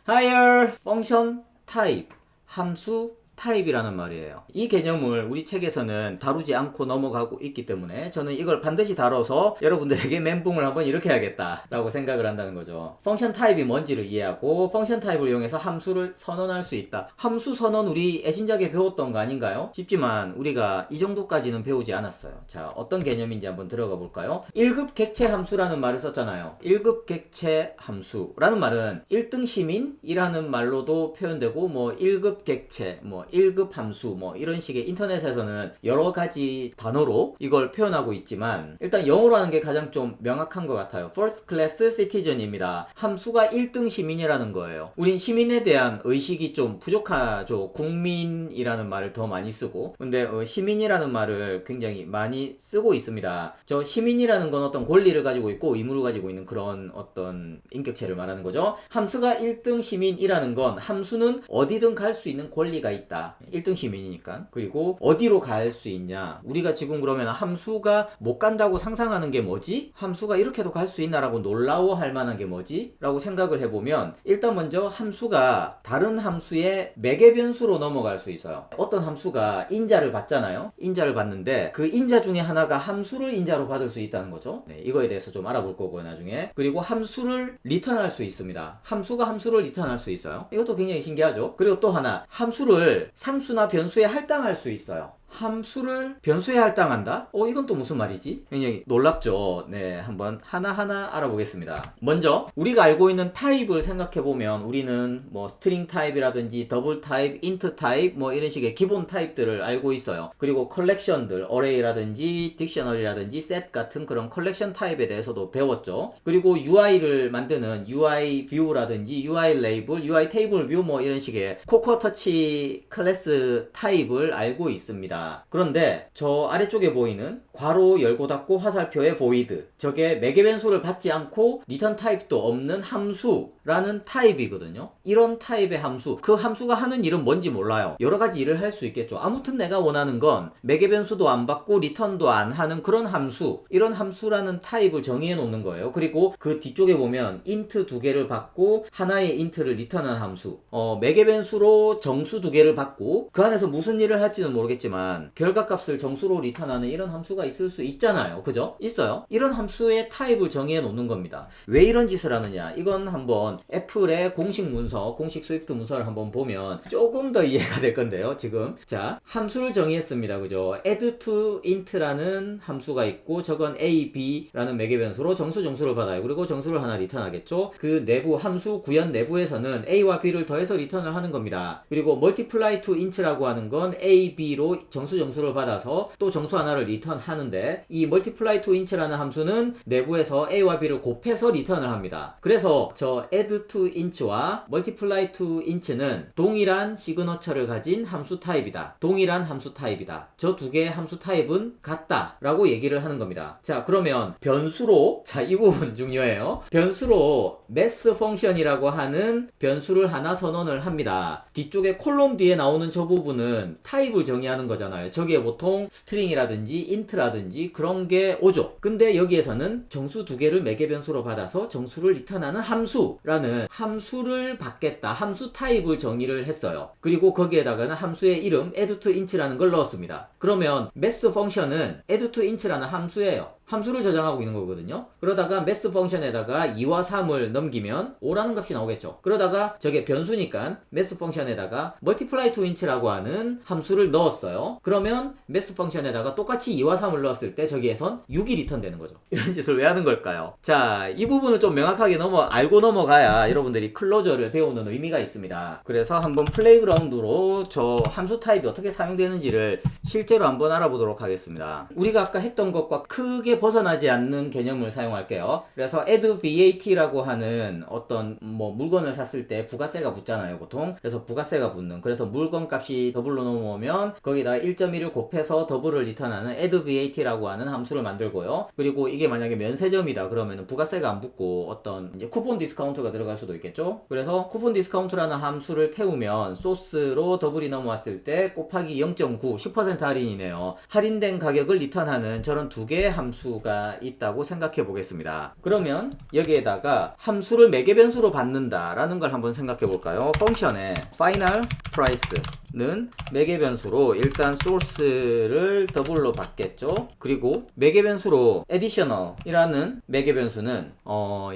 higher function type, 함수 타입이라는 말이에요. 이 개념을 우리 책에서는 다루지 않고 넘어가고 있기 때문에 저는 이걸 반드시 다뤄서 여러분들에게 멘붕을 한번 일으켜야겠다 라고 생각을 한다는 거죠. 펑션 타입이 뭔지를 이해하고 펑션 타입을 이용해서 함수를 선언할 수 있다. 함수 선언 우리 애신작에 배웠던 거 아닌가요? 쉽지만 우리가 이 정도까지는 배우지 않았어요. 자, 어떤 개념인지 한번 들어가 볼까요? 1급 객체 함수라는 말을 썼잖아요. 1급 객체 함수라는 말은 1등 시민이라는 말로도 표현되고 1급 객체, 1급 함수 이런 식의 인터넷에서는 여러 가지 단어로 이걸 표현하고 있지만 일단 영어로 하는 게 가장 좀 명확한 것 같아요. First Class Citizen입니다. 함수가 1등 시민이라는 거예요. 우린 시민에 대한 의식이 좀 부족하죠. 국민이라는 말을 더 많이 쓰고 근데 시민이라는 말을 굉장히 많이 쓰고 있습니다. 저 시민이라는 건 어떤 권리를 가지고 있고 의무를 가지고 있는 그런 어떤 인격체를 말하는 거죠. 함수가 1등 시민이라는 건 함수는 어디든 갈 수 있는 권리가 있다. 1등 시민이니까. 그리고 어디로 갈 수 있냐? 우리가 지금 그러면 함수가 못 간다고 상상하는 게 뭐지? 함수가 이렇게도 갈 수 있나 라고 놀라워할 만한 게 뭐지? 라고 생각을 해보면 일단 먼저 함수가 다른 함수의 매개 변수로 넘어갈 수 있어요. 어떤 함수가 인자를 받잖아요. 인자를 받는데 그 인자 중에 하나가 함수를 인자로 받을 수 있다는 거죠. 네, 이거에 대해서 좀 알아볼 거고요, 나중에. 그리고 함수를 리턴할 수 있습니다. 함수가 함수를 리턴할 수 있어요. 이것도 굉장히 신기하죠. 그리고 또 하나, 함수를 상수나 변수에 할당할 수 있어요. 함수를 변수에 할당한다? 이건 또 무슨 말이지? 굉장히 놀랍죠? 네, 한번 하나하나 알아보겠습니다. 먼저 우리가 알고 있는 타입을 생각해보면 우리는 스트링 타입이라든지 더블 타입, 인트 타입 이런 식의 기본 타입들을 알고 있어요. 그리고 컬렉션들, 어레이라든지 딕셔너리라든지 셋 같은 그런 컬렉션 타입에 대해서도 배웠죠. 그리고 UI를 만드는 UI 뷰라든지 UI 레이블, UI 테이블 뷰 이런 식의 코코아 터치 클래스 타입을 알고 있습니다. 그런데 저 아래쪽에 보이는 괄호 열고 닫고 화살표의 void, 저게 매개 변수를 받지 않고 리턴 타입도 없는 함수라는 타입이거든요. 이런 타입의 함수, 그 함수가 하는 일은 뭔지 몰라요. 여러 가지 일을 할 수 있겠죠. 아무튼 내가 원하는 건 매개 변수도 안 받고 리턴도 안 하는 그런 함수, 이런 함수라는 타입을 정의해 놓는 거예요. 그리고 그 뒤쪽에 보면 int 2개를 받고 하나의 int를 리턴한 함수, 매개 변수로 정수 2개를 받고 그 안에서 무슨 일을 할지는 모르겠지만 결과값을 정수로 리턴하는 이런 함수가 있을 수 있잖아요. 그죠? 있어요. 이런 함수의 타입을 정의해 놓는 겁니다. 왜 이런 짓을 하느냐? 이건 한번 애플의 공식 문서, 공식 스위프트 문서를 한번 보면 조금 더 이해가 될 건데요. 지금 자, 함수를 정의했습니다. 그죠? add to int라는 함수가 있고 저건 a, b라는 매개 변수로 정수를 받아요. 그리고 정수를 하나 리턴하겠죠? 그 내부 함수 구현 내부에서는 a와 b를 더해서 리턴을 하는 겁니다. 그리고 multiply to int라고 하는 건 a, b로 정수를 받아서 또 정수 하나를 리턴하는데 이 multiply to int라는 함수는 내부에서 a와 b를 곱해서 리턴을 합니다. 그래서 저 add to int와 multiply to int는 동일한 시그너처를 가진 함수 타입이다. 동일한 함수 타입이다. 저 두 개의 함수 타입은 같다 라고 얘기를 하는 겁니다. 자, 그러면 변수로, 자, 이 부분 중요해요. 변수로 math function이라고 하는 변수를 하나 선언을 합니다. 뒤쪽에 콜론 뒤에 나오는 저 부분은 타입을 정의하는 거잖아요. 저기에 보통 스트링이라든지 인트라든지 그런 게 오죠. 근데 여기에서는 정수 2개를 매개 변수로 받아서 정수를 리턴하는 함수라는 함수를 받겠다. 함수 타입을 정의를 했어요. 그리고 거기에다가는 함수의 이름 add to int라는 걸 넣었습니다. 그러면 math function은 add to int라는 함수예요. 함수를 저장하고 있는 거거든요. 그러다가 math function에다가 2와 3을 넘기면 5라는 값이 나오겠죠. 그러다가 저게 변수니까 math function에다가 multiply to int라고 하는 함수를 넣었어요. 그러면 math function에다가 똑같이 2와 3을 넣었을 때 저기에선 6이 리턴 되는 거죠. 이런 짓을 왜 하는 걸까요? 자, 이 부분을 좀 명확하게 알고 넘어가야 여러분들이 클로저를 배우는 의미가 있습니다. 그래서 한번 플레이그라운드로 저 함수 타입이 어떻게 사용되는지를 실제로 한번 알아보도록 하겠습니다. 우리가 아까 했던 것과 크게 벗어나지 않는 개념을 사용할게요. 그래서 add VAT라고 하는 어떤 물건을 샀을 때 부가세가 붙잖아요, 보통. 그래서 부가세가 붙는, 그래서 물건 값이 더블로 넘어오면 거기다가 1.1을 곱해서 더블을 리턴하는 add VAT라고 하는 함수를 만들고요. 그리고 이게 만약에 면세점이다 그러면 부가세가 안 붙고 어떤 이제 쿠폰 디스카운트가 들어갈 수도 있겠죠. 그래서 쿠폰 디스카운트라는 함수를 태우면 소스로 더블이 넘어왔을 때 곱하기 0.9 10% 할인이네요. 할인된 가격을 리턴하는 저런 두 개의 함수 함수가 있다고 생각해 보겠습니다. 그러면 여기에다가 함수를 매개 변수로 받는다 라는 걸 한번 생각해 볼까요? 펑션의 final price는 매개 변수로 일단 source를 더블로 받겠죠. 그리고 매개 변수로 additional 이라는 매개 변수는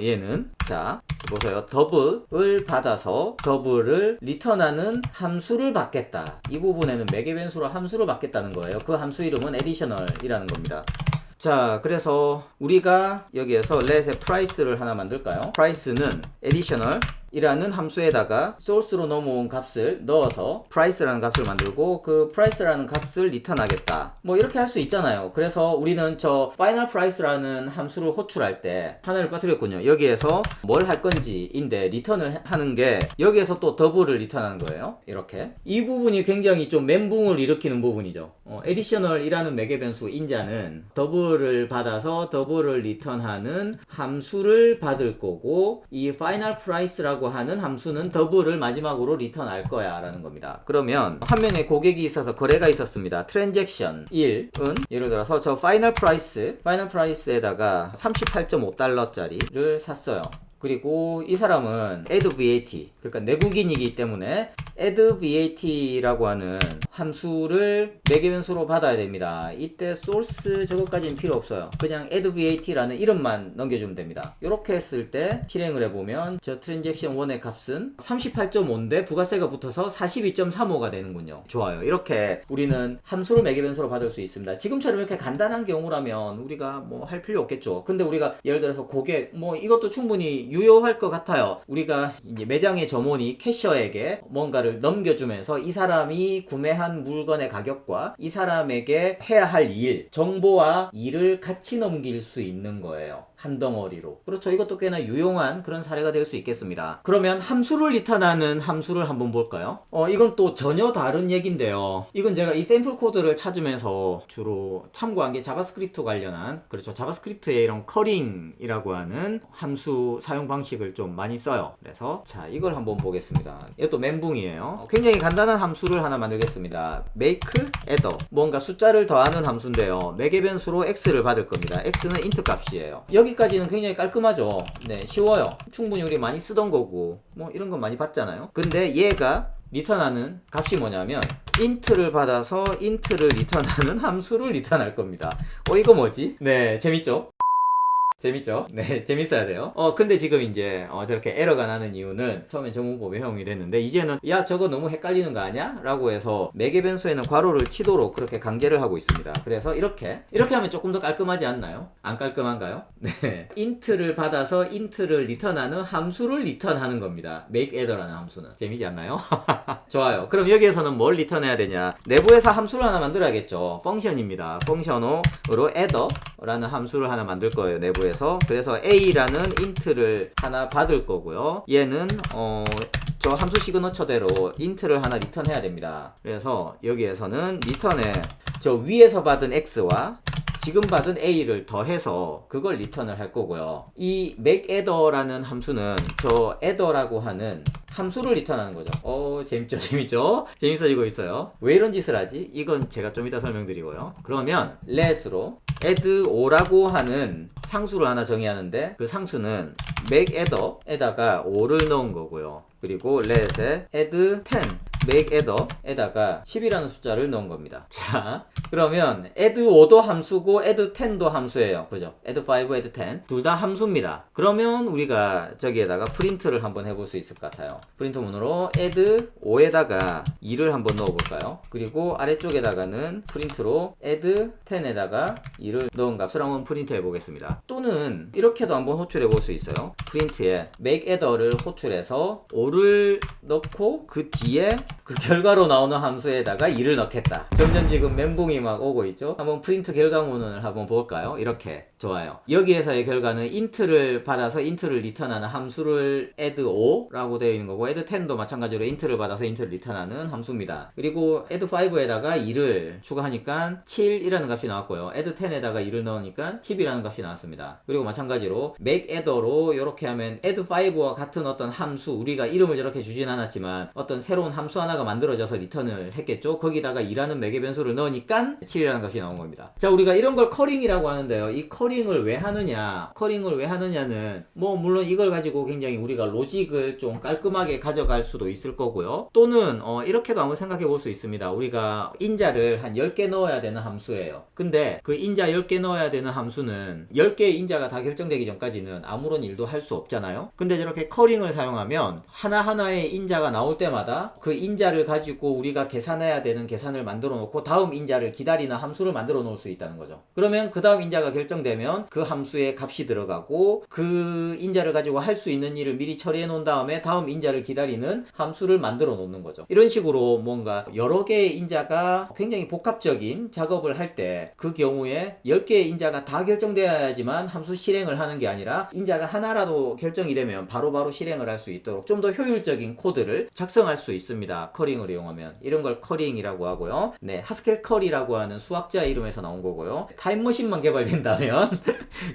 얘는 자 보세요. 더블을 받아서 더블을 리턴하는 함수를 받겠다. 이 부분에는 매개 변수로 함수를 받겠다는 거예요. 그 함수 이름은 additional 이라는 겁니다. 자, 그래서 우리가 여기에서 let의 price를 하나 만들까요? price는 additional 이라는 함수에다가 source로 넘어온 값을 넣어서 price라는 값을 만들고 그 price라는 값을 리턴하겠다. 뭐 이렇게 할 수 있잖아요. 그래서 우리는 저 final price라는 함수를 호출할 때 하나를 빠뜨렸군요. 여기에서 뭘 할 건지인데 리턴을 하는 게 여기에서 또 더블을 리턴하는 거예요. 이렇게 이 부분이 굉장히 좀 멘붕을 일으키는 부분이죠. additional 이라는 매개 변수 인자는 더블을 받아서 더블을 리턴하는 함수를 받을 거고 이 final price라고 하는 함수는 더블을 마지막으로 리턴할 거야 라는 겁니다. 그러면 한 명의 고객이 있어서 거래가 있었습니다. transaction 1은 예를 들어서 저 final price에다가 38.5달러짜리를 샀어요. 그리고 이 사람은 add VAT 그러니까 내국인이기 때문에 add VAT라고 하는 함수를 매개 변수로 받아야 됩니다. 이때 source 저것까지는 필요 없어요. 그냥 add VAT라는 이름만 넘겨주면 됩니다. 이렇게 했을 때 실행을 해보면 저 transaction 1의 값은 38.5인데 부가세가 붙어서 42.35가 되는군요. 좋아요. 이렇게 우리는 함수를 매개 변수로 받을 수 있습니다. 지금처럼 이렇게 간단한 경우라면 우리가 뭐 할 필요 없겠죠. 근데 우리가 예를 들어서 고객 뭐 이것도 충분히 유효할 것 같아요. 우리가 이제 매장의 점원이 캐셔에게 뭔가를 넘겨주면서 이 사람이 구매한 물건의 가격과 이 사람에게 해야 할 일, 정보와 일을 같이 넘길 수 있는 거예요. 한 덩어리로. 그렇죠. 이것도 꽤나 유용한 그런 사례가 될 수 있겠습니다. 그러면 함수를 리턴하는 함수를 한번 볼까요? 이건 또 전혀 다른 얘기인데요. 이건 제가 이 샘플 코드를 찾으면서 주로 참고한 게 자바스크립트 관련한 그렇죠. 자바스크립트의 이런 커링이라고 하는 함수 사용 방식을 좀 많이 써요. 그래서 자 이걸 한번 보겠습니다. 이것도 멘붕이에요. 굉장히 간단한 함수를 하나 만들겠습니다. make adder 뭔가 숫자를 더하는 함수인데요. 매개 변수로 x를 받을 겁니다. x는 int 값이에요. 여기까지는 굉장히 깔끔하죠. 네, 쉬워요. 충분히 우리 많이 쓰던 거고 뭐 이런 건 많이 봤잖아요. 근데 얘가 리턴하는 값이 뭐냐면 int를 받아서 int를 리턴하는 함수를 리턴할 겁니다. 이거 뭐지? 네, 재밌죠? 재밌죠? 네, 재밌어야 돼요. 근데 지금 이제 저렇게 에러가 나는 이유는 처음엔 정문법에 허용이 됐는데 이제는 야 저거 너무 헷갈리는 거 아니야? 라고 해서 매개 변수에는 괄호를 치도록 그렇게 강제를 하고 있습니다. 그래서 이렇게 하면 조금 더 깔끔하지 않나요? 안 깔끔한가요? 네, int를 받아서 int를 리턴하는 함수를 리턴하는 겁니다. make adder라는 함수는. 재미지 않나요? 좋아요. 그럼 여기에서는 뭘 리턴해야 되냐? 내부에서 함수를 하나 만들어야겠죠. 펑션입니다. 펑션으로 adder라는 함수를 하나 만들 거예요. 내부에 그래서 a라는 int를 하나 받을 거고요. 얘는 저 함수 시그너처대로 int를 하나 리턴해야 됩니다. 그래서 여기에서는 리턴에 저 위에서 받은 x와 지금 받은 a를 더해서 그걸 리턴을 할 거고요. 이 make adder라는 함수는 저 adder라고 하는 함수를 리턴하는 거죠. 재밌죠? 재밌죠? 재밌어지고 있어요. 왜 이런 짓을 하지? 이건 제가 좀 이따 설명드리고요. 그러면 let으로 add 5라고 하는 상수를 하나 정의하는데 그 상수는 make adder에다가 5를 넣은 거고요. 그리고 let에 add 10 make adder에다가 10이라는 숫자를 넣은 겁니다. 자, 그러면 add 5도 함수고 add 10도 함수예요. 그죠? add 5, add 10 둘 다 함수입니다. 그러면 우리가 저기에다가 프린트를 한번 해볼 수 있을 것 같아요. 프린트 문으로 add 5에다가 2를 한번 넣어볼까요? 그리고 아래쪽에다가는 프린트로 add 10에다가 2를 넣은 값을 한번 프린트 해보겠습니다. 또는 이렇게도 한번 호출해 볼 수 있어요. 프린트에 make adder를 호출해서 5를 넣고 그 뒤에 그 결과로 나오는 함수에다가 2를 넣겠다. 점점 지금 멘붕이 막 오고 있죠. 한번 프린트 결과문을 한번 볼까요? 이렇게 좋아요. 여기에서의 결과는 int를 받아서 int를 리턴하는 함수를 add5라고 되어 있는 거고, add10도 마찬가지로 int를 받아서 int를 리턴하는 함수입니다. 그리고 add5에다가 2를 추가하니까 7이라는 값이 나왔고요. add10에다가 2를 넣으니까 10이라는 값이 나왔습니다. 그리고 마찬가지로 make adder로 이렇게 하면 add5와 같은 어떤 함수, 우리가 이름을 저렇게 주진 않았지만 어떤 새로운 함수 하나가 만들어져서 리턴을 했겠죠. 거기다가 2라는 매개 변수를 넣으니까 7이라는 값이 나온 겁니다. 자, 우리가 이런 걸 커링이라고 하는데요. 이 커링을 왜 하느냐? 커링을 왜 하느냐는 뭐 물론 이걸 가지고 굉장히 우리가 로직을 좀 깔끔하게 가져갈 수도 있을 거고요. 또는 이렇게도 한번 생각해 볼 수 있습니다. 우리가 인자를 한 10개 넣어야 되는 함수예요. 근데 그 인자 10개 넣어야 되는 함수는 10개의 인자가 다 결정되기 전까지는 아무런 일도 할 수 없잖아요. 근데 저렇게 커링을 사용하면 하나하나의 인자가 나올 때마다 그 인자를 가지고 우리가 계산해야 되는 계산을 만들어 놓고 다음 인자를 기다리는 함수를 만들어 놓을 수 있다는 거죠. 그러면 그 다음 인자가 결정되면 그 함수에 값이 들어가고 그 인자를 가지고 할 수 있는 일을 미리 처리해 놓은 다음에 다음 인자를 기다리는 함수를 만들어 놓는 거죠. 이런 식으로 뭔가 여러 개의 인자가 굉장히 복합적인 작업을 할 때 그 경우에 10개의 인자가 다 결정되어야지만 함수 실행을 하는 게 아니라 인자가 하나라도 결정이 되면 바로바로 실행을 할 수 있도록 좀 더 효율적인 코드를 작성할 수 있습니다. 커링을 이용하면. 이런 걸 커링이라고 하고요. 네, 하스켈 컬이라고 하는 수학자의 이름에서 나온 거고요. 타임머신만 개발된다면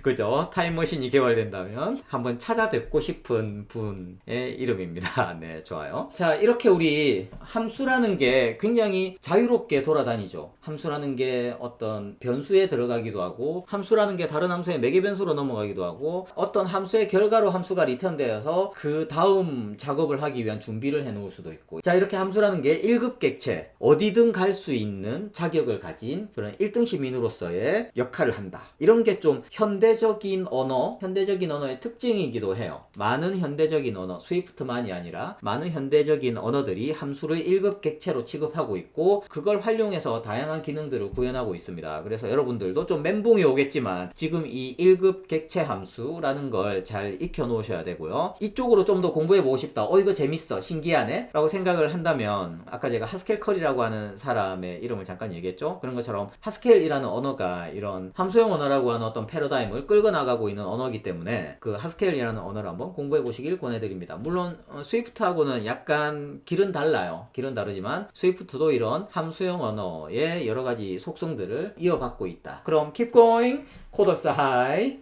그죠? 타임머신이 개발된다면 한번 찾아뵙고 싶은 분의 이름입니다. 네, 좋아요. 자, 이렇게 우리 함수라는 게 굉장히 자유롭게 돌아다니죠. 함수라는 게 어떤 변수에 들어가기도 하고, 함수라는 게 다른 함수의 매개 변수로 넘어가기도 하고, 어떤 함수의 결과로 함수가 리턴되어서 그 다음 작업을 하기 위한 준비를 해 놓을 수도 있고. 자, 이렇게 함수라는 게 1급 객체, 어디든 갈 수 있는 자격을 가진 그런 1등 시민으로서의 역할을 한다. 이런 게 좀 현대적인 언어의 특징이기도 해요. 많은 현대적인 언어, 스위프트만이 아니라 많은 현대적인 언어들이 함수를 1급 객체로 취급하고 있고, 그걸 활용해서 다양한 기능들을 구현하고 있습니다. 그래서 여러분들도 좀 멘붕이 오겠지만 지금 이 1급 객체 함수라는 걸 잘 익혀 놓으셔야 되고요. 이쪽으로 좀 더 공부해 보고 싶다. 이거 재밌어, 신기하네 라고 생각을 한다면, 아까 제가 하스켈 컬이라고 하는 사람의 이름을 잠깐 얘기했죠. 그런 것처럼 하스켈이라는 언어가 이런 함수형 언어라고 하는 어떤 패러다임을 끌고 나가고 있는 언어이기 때문에 그 하스켈이라는 언어를 한번 공부해 보시길 권해드립니다. 물론 스위프트하고는 약간 길은 달라요. 길은 다르지만 스위프트도 이런 함수형 언어의 여러 가지 속성들을 이어받고 있다. 그럼 keep going, 코더스 하이.